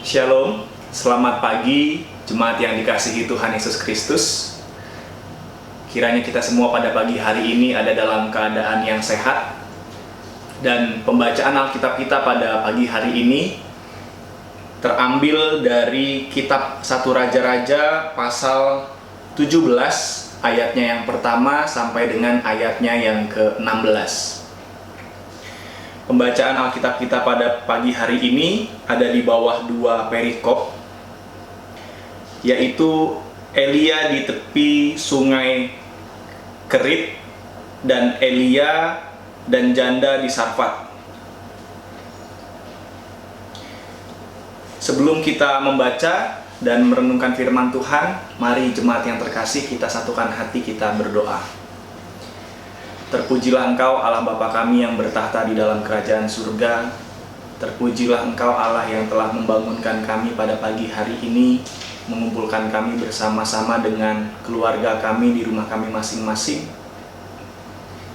Shalom, selamat pagi jemaat yang dikasihi Tuhan Yesus Kristus. Kiranya kita semua pada pagi hari ini ada dalam keadaan yang sehat. Dan pembacaan Alkitab kita pada pagi hari ini terambil dari kitab 1 Raja-Raja pasal 17 ayatnya yang pertama sampai dengan ayatnya yang ke-16. Pembacaan Alkitab kita pada pagi hari ini ada di bawah dua perikop, yaitu Elia di tepi sungai Kerit dan Elia dan janda di Sarfat. Sebelum kita membaca dan merenungkan firman Tuhan, mari jemaat yang terkasih kita satukan hati kita berdoa. Terpujilah Engkau Allah Bapa kami yang bertahta di dalam kerajaan surga. Terpujilah Engkau Allah yang telah membangunkan kami pada pagi hari ini, mengumpulkan kami bersama-sama dengan keluarga kami di rumah kami masing-masing.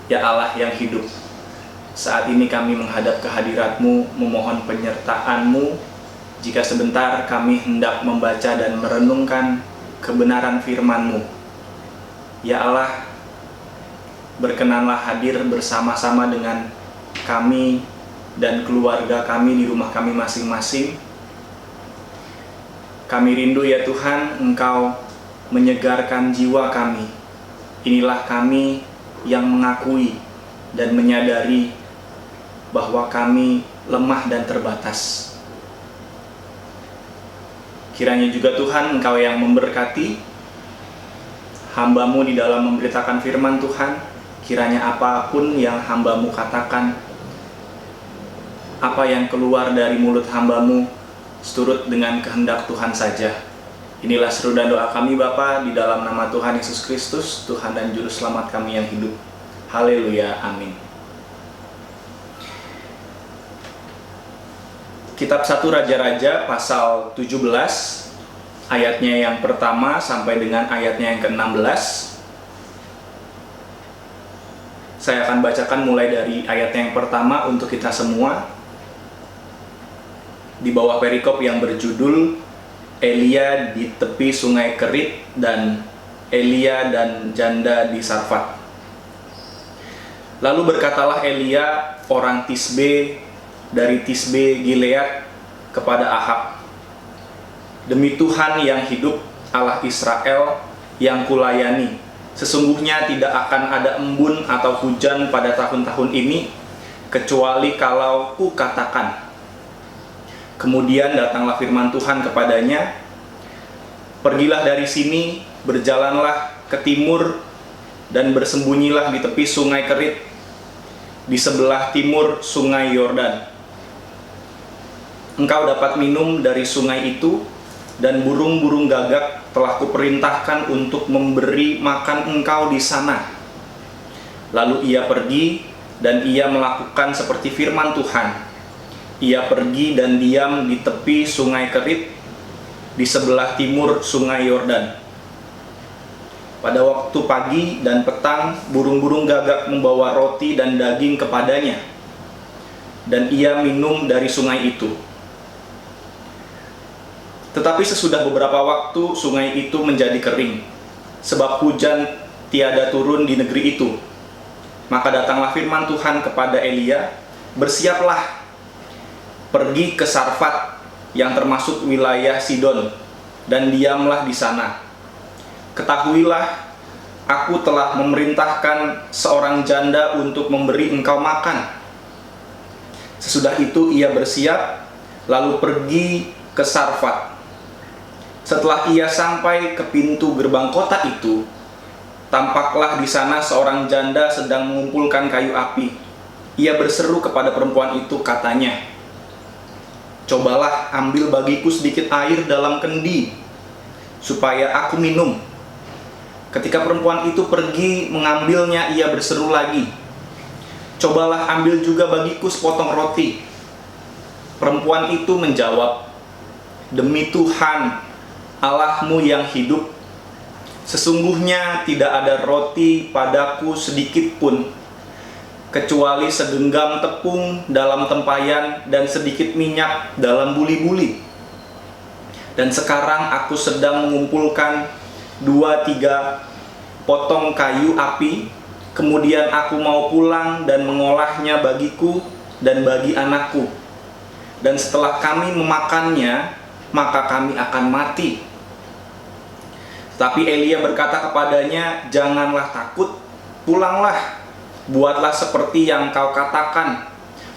Ya Allah yang hidup, saat ini kami menghadap kehadirat-Mu, memohon penyertaan-Mu. Jika sebentar kami hendak membaca dan merenungkan kebenaran firman-Mu. Ya Allah, berkenanlah hadir bersama-sama dengan kami dan keluarga kami di rumah kami masing-masing. Kami rindu ya Tuhan, Engkau menyegarkan jiwa kami. Inilah kami yang mengakui dan menyadari bahwa kami lemah dan terbatas. Kiranya juga Tuhan, Engkau yang memberkati hamba-Mu di dalam memberitakan firman Tuhan. Kiranya apapun yang hamba-Mu katakan, apa yang keluar dari mulut hamba-Mu, seturut dengan kehendak Tuhan saja. Inilah seru dan doa kami Bapa, di dalam nama Tuhan Yesus Kristus, Tuhan dan Juru Selamat kami yang hidup. Haleluya, amin. Kitab 1 Raja-Raja pasal 17, ayatnya yang pertama sampai dengan ayatnya yang ke-16. Saya akan bacakan mulai dari ayat yang pertama untuk kita semua. Di bawah perikop yang berjudul Elia di tepi sungai Kerit dan Elia dan janda di Sarfat. Lalu berkatalah Elia orang Tisbe dari Tisbe Gilead kepada Ahab, "Demi Tuhan yang hidup, Allah Israel yang kulayani, sesungguhnya tidak akan ada embun atau hujan pada tahun-tahun ini, kecuali kalau ku katakan." Kemudian datanglah firman Tuhan kepadanya, "Pergilah dari sini, berjalanlah ke timur, dan bersembunyilah di tepi sungai Kerit, di sebelah timur sungai Yordan. Engkau dapat minum dari sungai itu, dan burung-burung gagak telah kuperintahkan untuk memberi makan engkau di sana." Lalu ia pergi dan ia melakukan seperti firman Tuhan. Ia pergi dan diam di tepi sungai Kerit, di sebelah timur sungai Yordan. Pada waktu pagi dan petang, burung-burung gagak membawa roti dan daging kepadanya, dan ia minum dari sungai itu. Tetapi sesudah beberapa waktu sungai itu menjadi kering, sebab hujan tiada turun di negeri itu. Maka datanglah firman Tuhan kepada Elia, "Bersiaplah, pergi ke Sarfat yang termasuk wilayah Sidon, dan diamlah di sana. Ketahuilah, aku telah memerintahkan seorang janda untuk memberi engkau makan." Sesudah itu ia bersiap, lalu pergi ke Sarfat. Setelah ia sampai ke pintu gerbang kota itu, tampaklah di sana seorang janda sedang mengumpulkan kayu api. Ia berseru kepada perempuan itu, katanya, "Cobalah ambil bagiku sedikit air dalam kendi, supaya aku minum." Ketika perempuan itu pergi mengambilnya, ia berseru lagi, "Cobalah ambil juga bagiku sepotong roti." Perempuan itu menjawab, "Demi Tuhan Allahmu yang hidup, sesungguhnya tidak ada roti padaku sedikit pun, kecuali segenggam tepung dalam tempayan dan sedikit minyak dalam buli-buli. Dan sekarang aku sedang mengumpulkan 2-3 potong kayu api. Kemudian aku mau pulang dan mengolahnya bagiku dan bagi anakku. Dan setelah kami memakannya, maka kami akan mati." Tapi Elia berkata kepadanya, "Janganlah takut, pulanglah, buatlah seperti yang kau katakan.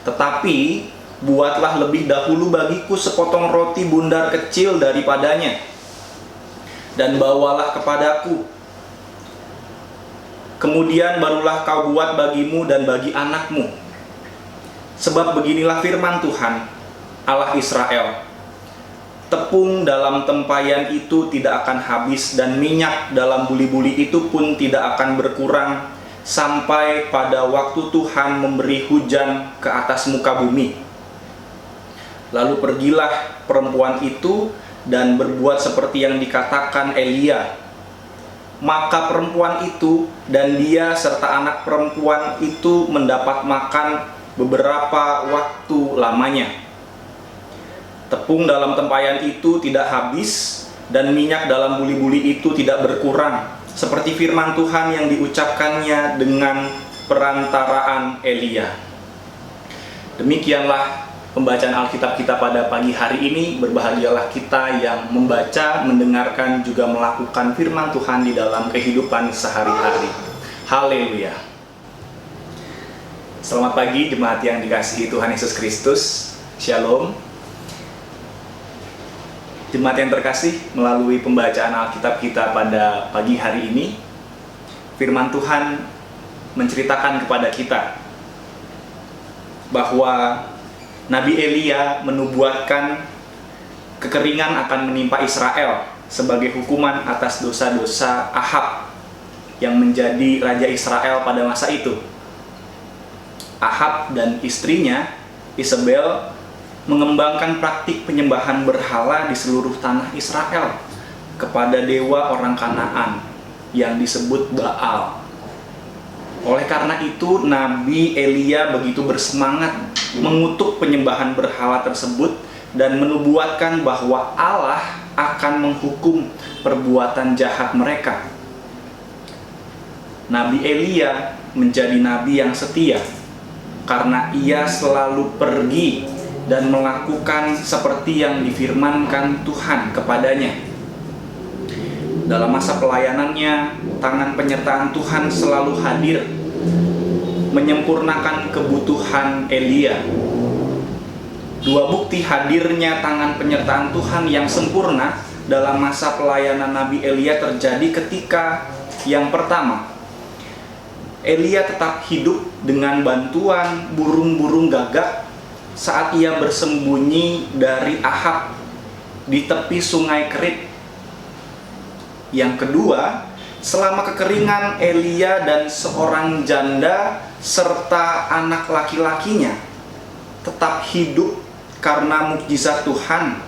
Tetapi buatlah lebih dahulu bagiku sepotong roti bundar kecil daripadanya, dan bawalah kepadaku. Kemudian barulah kau buat bagimu dan bagi anakmu. Sebab beginilah firman Tuhan, Allah Israel, tepung dalam tempayan itu tidak akan habis, dan minyak dalam buli-buli itu pun tidak akan berkurang, sampai pada waktu Tuhan memberi hujan ke atas muka bumi." Lalu pergilah perempuan itu dan berbuat seperti yang dikatakan Elia. Maka perempuan itu dan dia serta anak perempuan itu mendapat makan beberapa waktu lamanya. Tepung dalam tempayan itu tidak habis, dan minyak dalam buli-buli itu tidak berkurang, seperti firman Tuhan yang diucapkannya dengan perantaraan Elia. Demikianlah pembacaan Alkitab kita pada pagi hari ini. Berbahagialah kita yang membaca, mendengarkan, juga melakukan firman Tuhan di dalam kehidupan sehari-hari. Haleluya. Selamat pagi jemaat yang dikasihi Tuhan Yesus Kristus. Shalom. Jemaat yang terkasih, melalui pembacaan Alkitab kita pada pagi hari ini, firman Tuhan menceritakan kepada kita bahwa Nabi Elia menubuatkan kekeringan akan menimpa Israel sebagai hukuman atas dosa-dosa Ahab yang menjadi raja Israel pada masa itu. Ahab dan istrinya Isabel mengembangkan praktik penyembahan berhala di seluruh tanah Israel kepada dewa orang Kanaan yang disebut Baal. Oleh karena itu, Nabi Elia begitu bersemangat mengutuk penyembahan berhala tersebut dan menubuatkan bahwa Allah akan menghukum perbuatan jahat mereka. Nabi Elia menjadi nabi yang setia karena ia selalu pergi dan melakukan seperti yang difirmankan Tuhan kepadanya. Dalam masa pelayanannya, tangan penyertaan Tuhan selalu hadir, menyempurnakan kebutuhan Elia. Dua bukti hadirnya tangan penyertaan Tuhan yang sempurna dalam masa pelayanan Nabi Elia terjadi ketika yang pertama, Elia tetap hidup dengan bantuan burung-burung gagak saat ia bersembunyi dari Ahab di tepi sungai Kerit. Yang kedua, selama kekeringan, Elia dan seorang janda serta anak laki-lakinya tetap hidup karena mukjizat Tuhan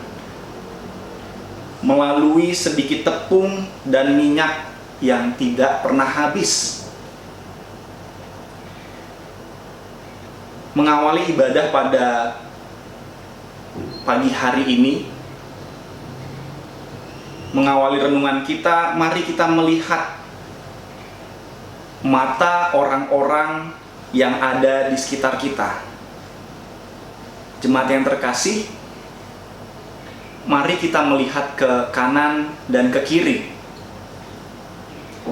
melalui sedikit tepung dan minyak yang tidak pernah habis. Mengawali ibadah pada pagi hari ini, mengawali renungan kita, mari kita melihat mata orang-orang yang ada di sekitar kita. Jemaat yang terkasih, mari kita melihat ke kanan dan ke kiri.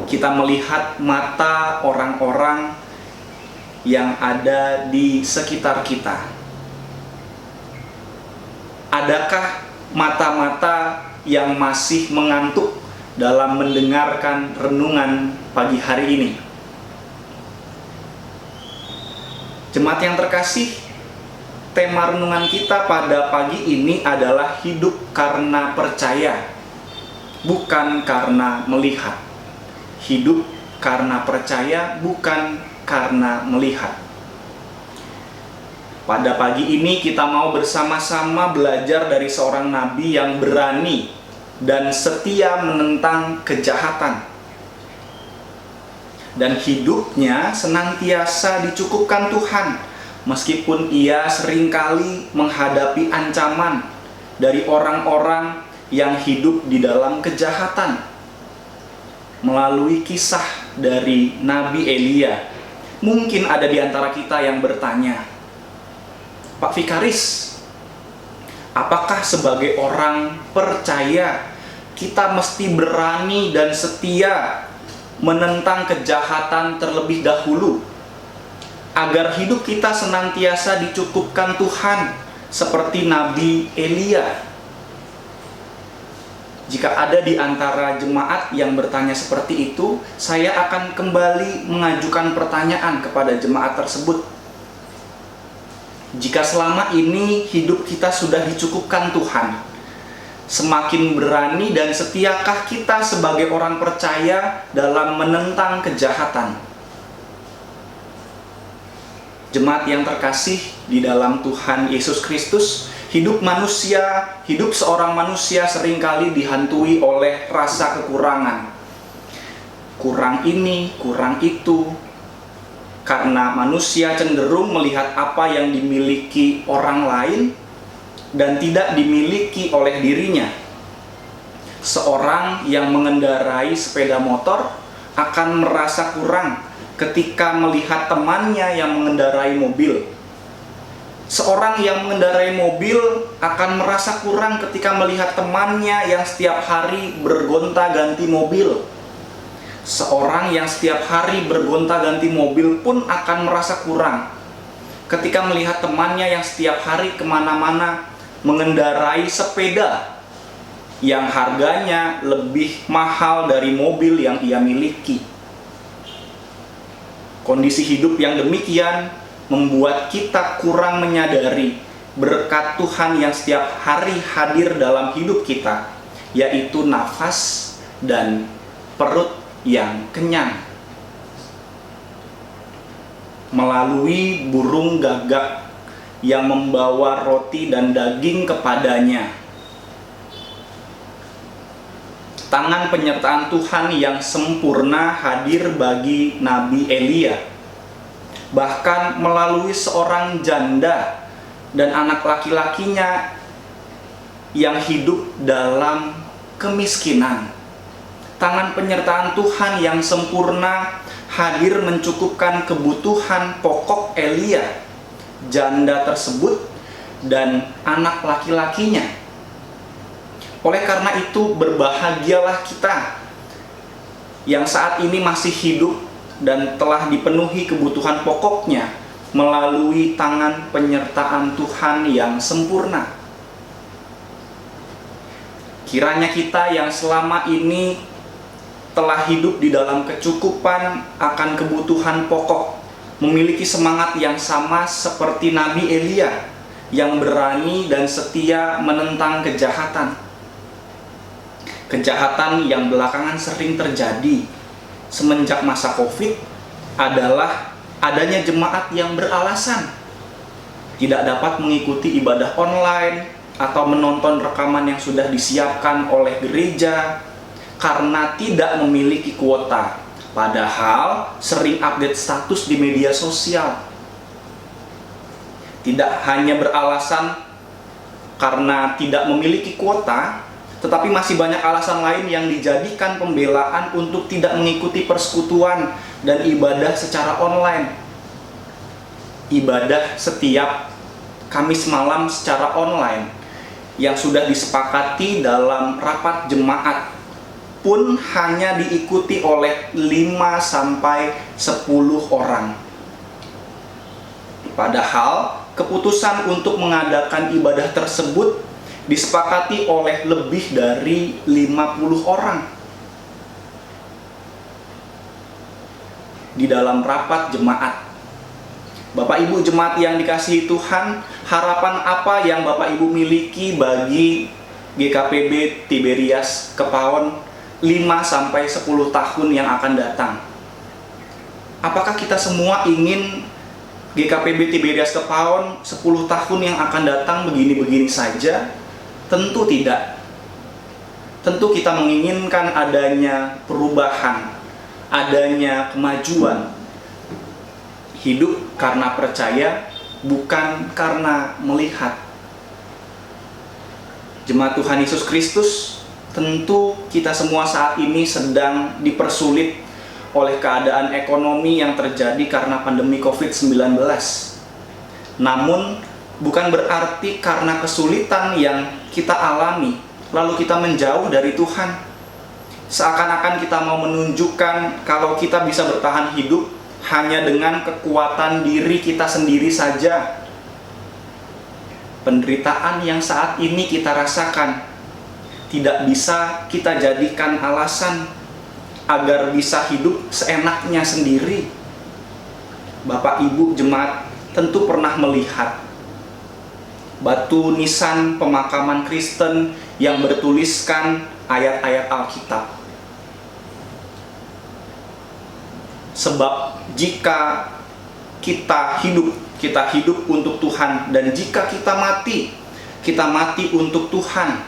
Kita melihat mata orang-orang yang ada di sekitar kita. Adakah mata-mata yang masih mengantuk dalam mendengarkan renungan pagi hari ini? Jemaat yang terkasih, tema renungan kita pada pagi ini adalah hidup karena percaya, bukan karena melihat. Hidup karena percaya, bukan karena melihat. Pada pagi ini kita mau bersama-sama belajar dari seorang nabi yang berani dan setia menentang kejahatan. Dan hidupnya senantiasa dicukupkan Tuhan, meskipun ia seringkali menghadapi ancaman dari orang-orang yang hidup di dalam kejahatan. Melalui kisah dari Nabi Elia, mungkin ada di antara kita yang bertanya, Pak Vikaris, apakah sebagai orang percaya kita mesti berani dan setia menentang kejahatan terlebih dahulu, agar hidup kita senantiasa dicukupkan Tuhan seperti Nabi Elia? Jika ada di antara jemaat yang bertanya seperti itu, saya akan kembali mengajukan pertanyaan kepada jemaat tersebut. Jika selama ini hidup kita sudah dicukupkan Tuhan, semakin berani dan setiakah kita sebagai orang percaya dalam menentang kejahatan? Jemaat yang terkasih di dalam Tuhan Yesus Kristus, hidup seorang manusia seringkali dihantui oleh rasa kekurangan. Kurang ini, kurang itu. Karena manusia cenderung melihat apa yang dimiliki orang lain dan tidak dimiliki oleh dirinya. Seorang yang mengendarai sepeda motor akan merasa kurang ketika melihat temannya yang mengendarai mobil. Seorang yang mengendarai mobil akan merasa kurang ketika melihat temannya yang setiap hari bergonta-ganti mobil. Seorang yang setiap hari bergonta-ganti mobil pun akan merasa kurang ketika melihat temannya yang setiap hari kemana-mana mengendarai sepeda yang harganya lebih mahal dari mobil yang ia miliki. Kondisi hidup yang demikian membuat kita kurang menyadari berkat Tuhan yang setiap hari hadir dalam hidup kita, yaitu nafas dan perut yang kenyang. Melalui burung gagak yang membawa roti dan daging kepadanya, tangan penyertaan Tuhan yang sempurna hadir bagi Nabi Elia. Bahkan melalui seorang janda dan anak laki-lakinya yang hidup dalam kemiskinan, tangan penyertaan Tuhan yang sempurna hadir mencukupkan kebutuhan pokok Elia, janda tersebut dan anak laki-lakinya. Oleh karena itu, berbahagialah kita yang saat ini masih hidup dan telah dipenuhi kebutuhan pokoknya melalui tangan penyertaan Tuhan yang sempurna. Kiranya kita yang selama ini telah hidup di dalam kecukupan akan kebutuhan pokok, memiliki semangat yang sama seperti Nabi Elia yang berani dan setia menentang kejahatan. Kejahatan yang belakangan sering terjadi semenjak masa Covid adalah adanya jemaat yang beralasan tidak dapat mengikuti ibadah online atau menonton rekaman yang sudah disiapkan oleh gereja karena tidak memiliki kuota, padahal sering update status di media sosial. Tidak hanya beralasan karena tidak memiliki kuota, tetapi masih banyak alasan lain yang dijadikan pembelaan untuk tidak mengikuti persekutuan dan ibadah secara online. Ibadah setiap Kamis malam secara online yang sudah disepakati dalam rapat jemaat pun hanya diikuti oleh 5-10 orang. Padahal keputusan untuk mengadakan ibadah tersebut disepakati oleh lebih dari 50 orang. Di dalam rapat jemaat, Bapak Ibu jemaat yang dikasihi Tuhan, harapan apa yang Bapak Ibu miliki bagi GKPB Tiberias Kepaon 5-10 tahun yang akan datang? Apakah kita semua ingin GKPB Tiberias Kepaon 10 tahun yang akan datang begini-begini saja? Tentu tidak. Tentu kita menginginkan adanya perubahan, adanya kemajuan. Hidup karena percaya, bukan karena melihat. Jemaat Tuhan Yesus Kristus, tentu kita semua saat ini sedang dipersulit oleh keadaan ekonomi yang terjadi karena pandemi COVID-19. Namun, bukan berarti karena kesulitan yang kita alami, lalu kita menjauh dari Tuhan. Seakan-akan kita mau menunjukkan kalau kita bisa bertahan hidup hanya dengan kekuatan diri kita sendiri saja. Penderitaan yang saat ini kita rasakan tidak bisa kita jadikan alasan agar bisa hidup seenaknya sendiri. Bapak Ibu jemaat tentu pernah melihat batu nisan pemakaman Kristen yang bertuliskan ayat-ayat Alkitab. Sebab jika kita hidup untuk Tuhan, dan jika kita mati untuk Tuhan.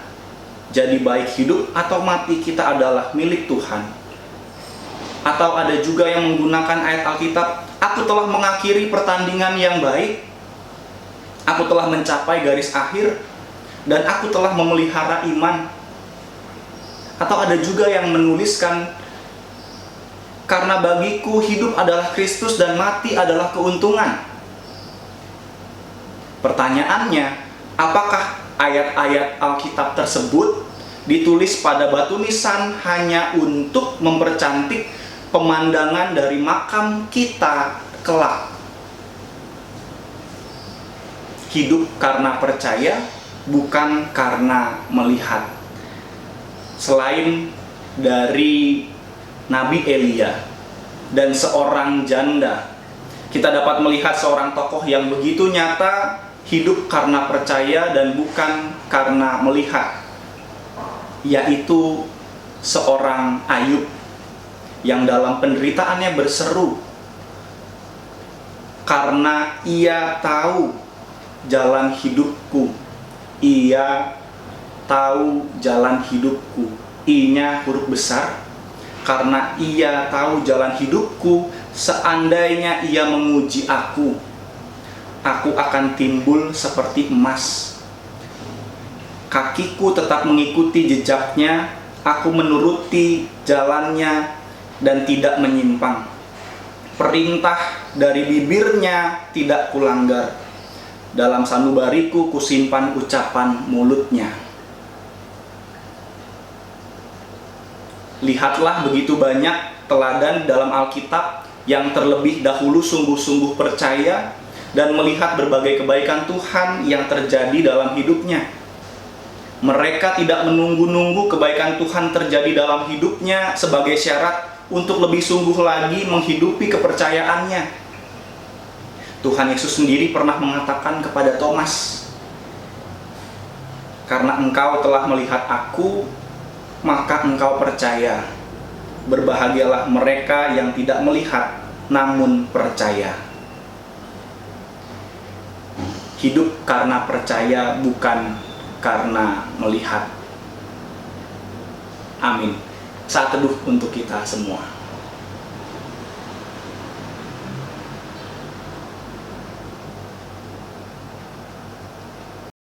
Jadi baik hidup atau mati kita adalah milik Tuhan. Atau ada juga yang menggunakan ayat Alkitab, aku telah mengakhiri pertandingan yang baik, aku telah mencapai garis akhir, dan aku telah memelihara iman. Atau ada juga yang menuliskan, karena bagiku hidup adalah Kristus dan mati adalah keuntungan. Pertanyaannya, apakah ayat-ayat Alkitab tersebut ditulis pada batu nisan hanya untuk mempercantik pemandangan dari makam kita kelak? Hidup karena percaya, bukan karena melihat. Selain dari Nabi Elia dan seorang janda, kita dapat melihat seorang tokoh yang begitu nyata hidup karena percaya dan bukan karena melihat, yaitu seorang Ayub yang dalam penderitaannya berseru karena ia tahu jalan hidupku. Ia tahu jalan hidupku. I-nya huruf besar. Karena ia tahu jalan hidupku, seandainya ia menguji aku akan timbul seperti emas. Kakiku tetap mengikuti jejaknya, aku menuruti jalannya dan tidak menyimpang. Perintah dari bibirnya tidak kulanggar. Dalam sanubariku kusimpan ucapan mulutnya. Lihatlah begitu banyak teladan dalam Alkitab yang terlebih dahulu sungguh-sungguh percaya dan melihat berbagai kebaikan Tuhan yang terjadi dalam hidupnya. Mereka tidak menunggu-nunggu kebaikan Tuhan terjadi dalam hidupnya sebagai syarat untuk lebih sungguh lagi menghidupi kepercayaannya. Tuhan Yesus sendiri pernah mengatakan kepada Thomas, "Karena engkau telah melihat aku, maka engkau percaya. Berbahagialah mereka yang tidak melihat, namun percaya." Hidup karena percaya, bukan karena melihat. Amin. Saat teduh untuk kita semua.